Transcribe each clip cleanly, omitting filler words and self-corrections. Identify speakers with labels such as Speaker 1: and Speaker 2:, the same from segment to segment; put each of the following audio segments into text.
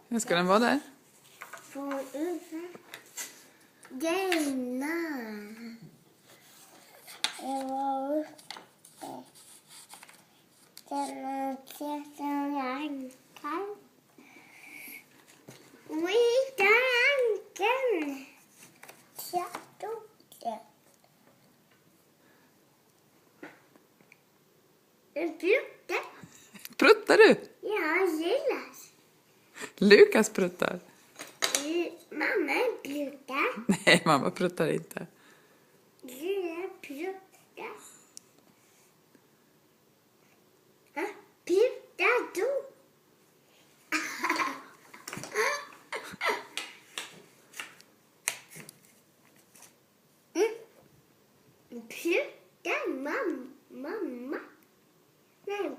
Speaker 1: Hur ska den vara där? Pruttar du?
Speaker 2: Ja, Lukas.
Speaker 1: Lukas pruttar.
Speaker 2: Mamma pruttar.
Speaker 1: Nej, mamma pruttar inte.
Speaker 2: Lilla pruttar. Pruttar du? Pruttar mamma? Nej.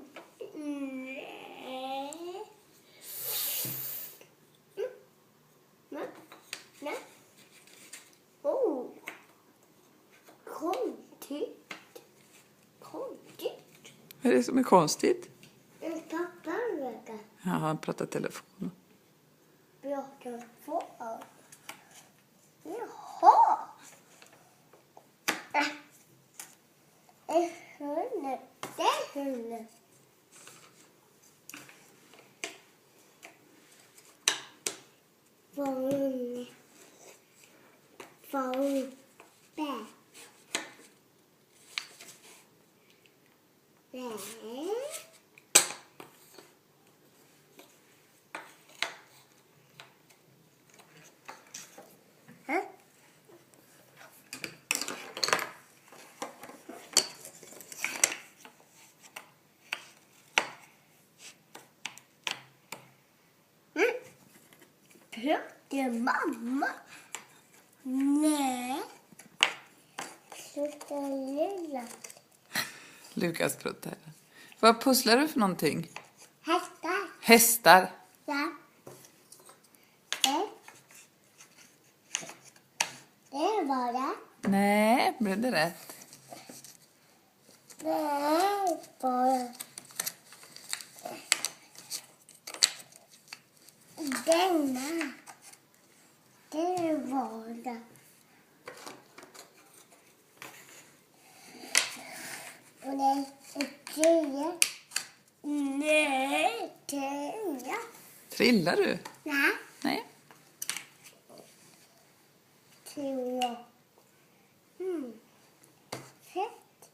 Speaker 2: Nej. Oh. Konstigt.
Speaker 1: Vad är det som är konstigt?
Speaker 2: Pappa verkar
Speaker 1: Ja, han pratar telefon.
Speaker 2: prata på. Jaha. En hund. Det är hunden. Bä. Pruttar mamma? Nej. Sluta lilla.
Speaker 1: Lukas pruttar. Vad pusslar du för någonting?
Speaker 2: Hästar.
Speaker 1: Hästar.
Speaker 2: Ja. Det var det.
Speaker 1: Nej, blev det rätt?
Speaker 2: Nej, bara. Denna. Det var det. Och det är 10. Nej, 10.
Speaker 1: Trillar du?
Speaker 2: Nej.
Speaker 1: Nej.
Speaker 2: 10. Fett.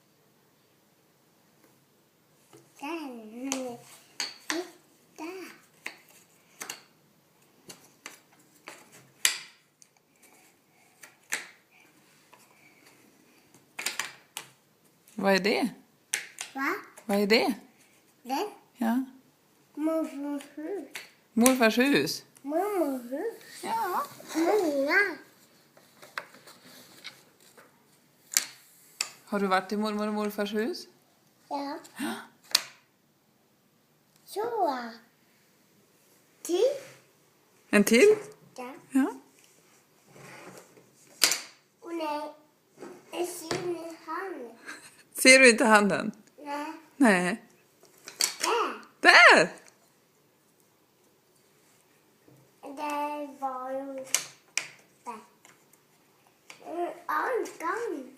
Speaker 2: Den. Titta.
Speaker 1: Vad är det?
Speaker 2: Va?
Speaker 1: Vad är det?
Speaker 2: Den?
Speaker 1: Ja.
Speaker 2: Morfars hus.
Speaker 1: Morfars hus?
Speaker 2: Mormors hus.
Speaker 1: Ja.
Speaker 2: Många.
Speaker 1: Har du varit i mormor och morfars hus?
Speaker 2: Ja. Så. Till.
Speaker 1: En till?
Speaker 2: Ja.
Speaker 1: Ja.
Speaker 2: Och nej. Jag ser min hand.
Speaker 1: Ser du inte handen?
Speaker 2: Nej.
Speaker 1: Nej.
Speaker 2: Där.
Speaker 1: Där!
Speaker 2: Det var ju där. Ankan.